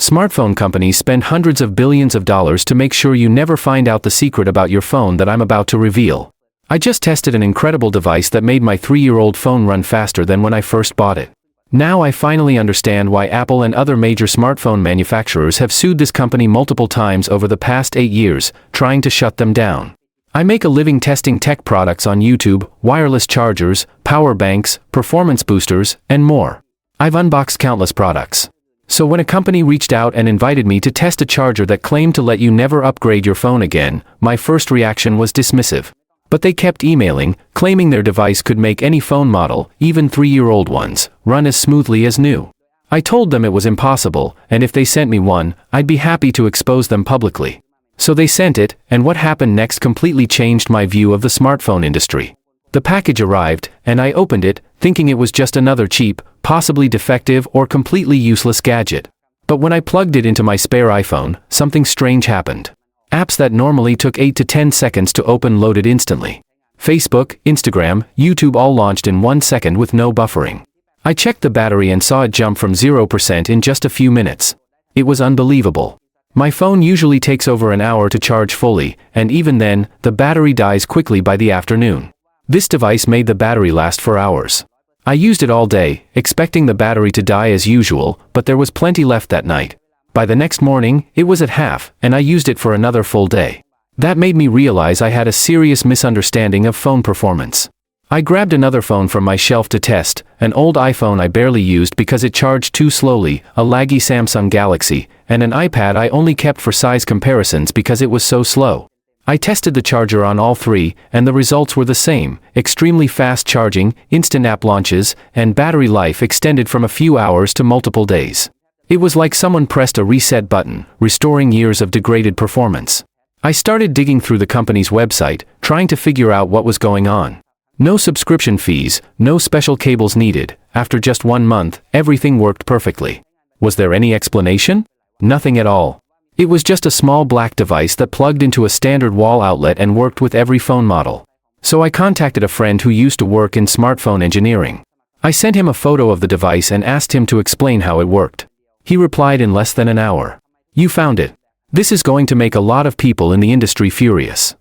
Smartphone companies spend hundreds of billions of dollars to make sure you never find out the secret about your phone that I'm about to reveal. I just tested an incredible device that made my 3-year-old phone run faster than when I first bought it. Now I finally understand why Apple and other major smartphone manufacturers have sued this company multiple times over the past 8 years, trying to shut them down. I make a living testing tech products on YouTube, wireless chargers, power banks, performance boosters, and more. I've unboxed countless products. So when a company reached out and invited me to test a charger that claimed to let you never upgrade your phone again, my first reaction was dismissive. But they kept emailing, claiming their device could make any phone model, even 3-year-old ones, run as smoothly as new. I told them it was impossible, and if they sent me one, I'd be happy to expose them publicly. So they sent it, and what happened next completely changed my view of the smartphone industry. The package arrived, and I opened it, thinking it was just another cheap, possibly defective or completely useless gadget. But when I plugged it into my spare iPhone, something strange happened. Apps that normally took 8 to 10 seconds to open loaded instantly. Facebook, Instagram, YouTube all launched in 1 second with no buffering. I checked the battery and saw it jump from 0% in just a few minutes. It was unbelievable. My phone usually takes over an hour to charge fully, and even then, the battery dies quickly by the afternoon. This device made the battery last for hours. I used it all day, expecting the battery to die as usual, but there was plenty left that night. By the next morning, it was at half, and I used it for another full day. That made me realize I had a serious misunderstanding of phone performance. I grabbed another phone from my shelf to test, an old iPhone I barely used because it charged too slowly, a laggy Samsung Galaxy, and an iPad I only kept for size comparisons because it was so slow. I tested the charger on all three, and the results were the same: extremely fast charging, instant app launches, and battery life extended from a few hours to multiple days. It was like someone pressed a reset button, restoring years of degraded performance. I started digging through the company's website, trying to figure out what was going on. No subscription fees, no special cables needed. After just 1 month, everything worked perfectly. Was there any explanation? Nothing at all. It was just a small black device that plugged into a standard wall outlet and worked with every phone model. So I contacted a friend who used to work in smartphone engineering. I sent him a photo of the device and asked him to explain how it worked. He replied in less than an hour. "You found it. This is going to make a lot of people in the industry furious."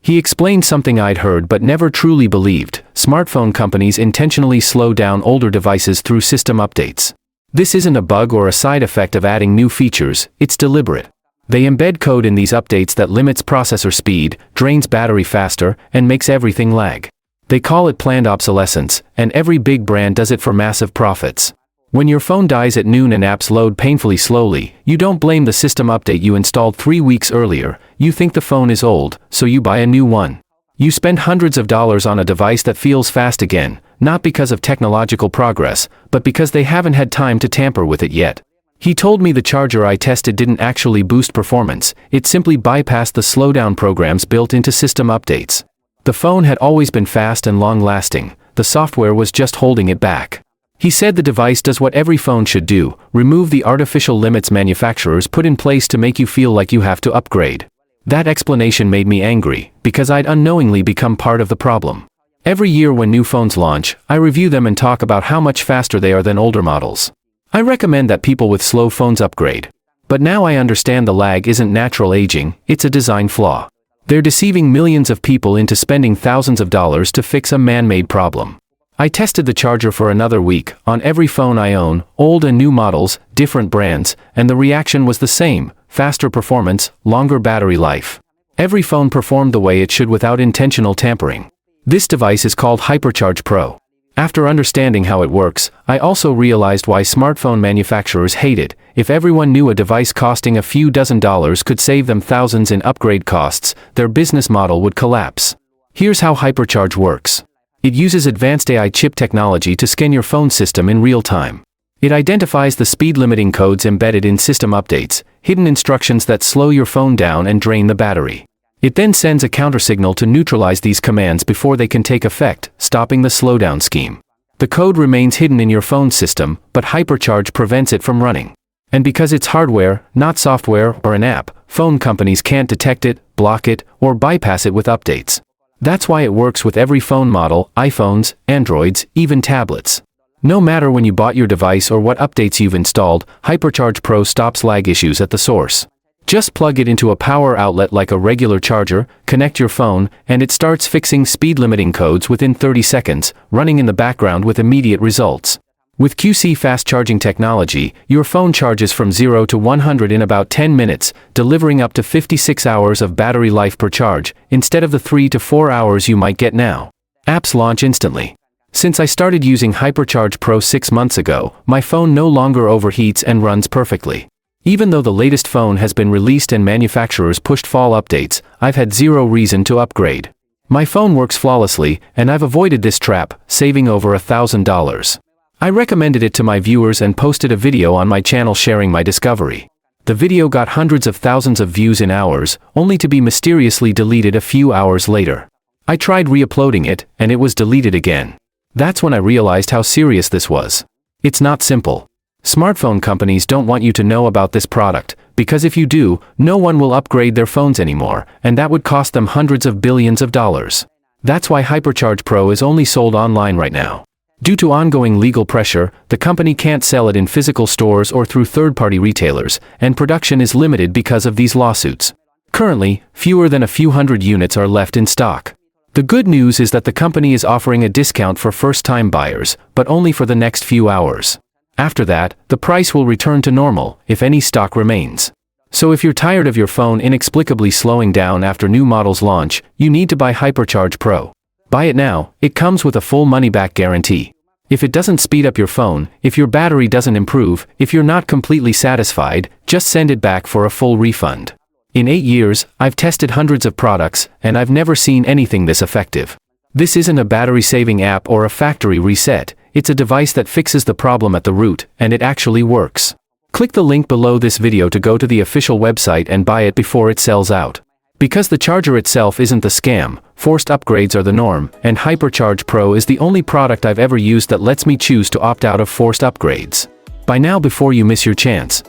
He explained something I'd heard but never truly believed: smartphone companies intentionally slow down older devices through system updates. This isn't a bug or a side effect of adding new features, it's deliberate. They embed code in these updates that limits processor speed, drains battery faster, and makes everything lag. They call it planned obsolescence, and every big brand does it for massive profits. When your phone dies at noon and apps load painfully slowly, you don't blame the system update you installed 3 weeks earlier. You think the phone is old, so you buy a new one. You spend hundreds of dollars on a device that feels fast again, not because of technological progress, but because they haven't had time to tamper with it yet. He told me the charger I tested didn't actually boost performance, it simply bypassed the slowdown programs built into system updates. The phone had always been fast and long-lasting, the software was just holding it back. He said the device does what every phone should do: remove the artificial limits manufacturers put in place to make you feel like you have to upgrade. That explanation made me angry, because I'd unknowingly become part of the problem. Every year when new phones launch, I review them and talk about how much faster they are than older models. I recommend that people with slow phones upgrade. But now I understand the lag isn't natural aging, it's a design flaw. They're deceiving millions of people into spending thousands of dollars to fix a man-made problem. I tested the charger for another week, on every phone I own, old and new models, different brands, and the reaction was the same: faster performance, longer battery life. Every phone performed the way it should without intentional tampering. This device is called HyperCharge Pro. After understanding how it works, I also realized why smartphone manufacturers hate it. If everyone knew a device costing a few dozen dollars could save them thousands in upgrade costs, their business model would collapse. Here's how HyperCharge works. It uses advanced AI chip technology to scan your phone system in real time. It identifies the speed limiting codes embedded in system updates, hidden instructions that slow your phone down and drain the battery. It then sends a countersignal to neutralize these commands before they can take effect, stopping the slowdown scheme. The code remains hidden in your phone system, but HyperCharge prevents it from running. And because it's hardware, not software or an app, phone companies can't detect it, block it, or bypass it with updates. That's why it works with every phone model: iPhones, Androids, even tablets. No matter when you bought your device or what updates you've installed, HyperCharge Pro stops lag issues at the source. Just plug it into a power outlet like a regular charger, connect your phone, and it starts fixing speed limiting codes within 30 seconds, running in the background with immediate results. With QC fast charging technology, your phone charges from 0 to 100 in about 10 minutes, delivering up to 56 hours of battery life per charge, instead of the 3 to 4 hours you might get now. Apps launch instantly. Since I started using HyperCharge Pro 6 months ago, my phone no longer overheats and runs perfectly. Even though the latest phone has been released and manufacturers pushed fall updates, I've had zero reason to upgrade. My phone works flawlessly, and I've avoided this trap, saving over $1,000. I recommended it to my viewers and posted a video on my channel sharing my discovery. The video got hundreds of thousands of views in hours, only to be mysteriously deleted a few hours later. I tried re-uploading it, and it was deleted again. That's when I realized how serious this was. It's not simple. Smartphone companies don't want you to know about this product, because if you do, no one will upgrade their phones anymore, and that would cost them hundreds of billions of dollars. That's why HyperCharge Pro is only sold online right now. Due to ongoing legal pressure, the company can't sell it in physical stores or through third-party retailers, and production is limited because of these lawsuits. Currently, fewer than a few hundred units are left in stock. The good news is that the company is offering a discount for first-time buyers, but only for the next few hours. After that, the price will return to normal, if any stock remains. So if you're tired of your phone inexplicably slowing down after new models launch, you need to buy HyperCharge Pro. Buy it now, it comes with a full money-back guarantee. If it doesn't speed up your phone, if your battery doesn't improve, if you're not completely satisfied, just send it back for a full refund. In 8 years, I've tested hundreds of products, and I've never seen anything this effective. This isn't a battery-saving app or a factory reset, it's a device that fixes the problem at the root, and it actually works. Click the link below this video to go to the official website and buy it before it sells out. Because the charger itself isn't the scam, forced upgrades are the norm, and HyperCharge Pro is the only product I've ever used that lets me choose to opt out of forced upgrades. Buy now before you miss your chance.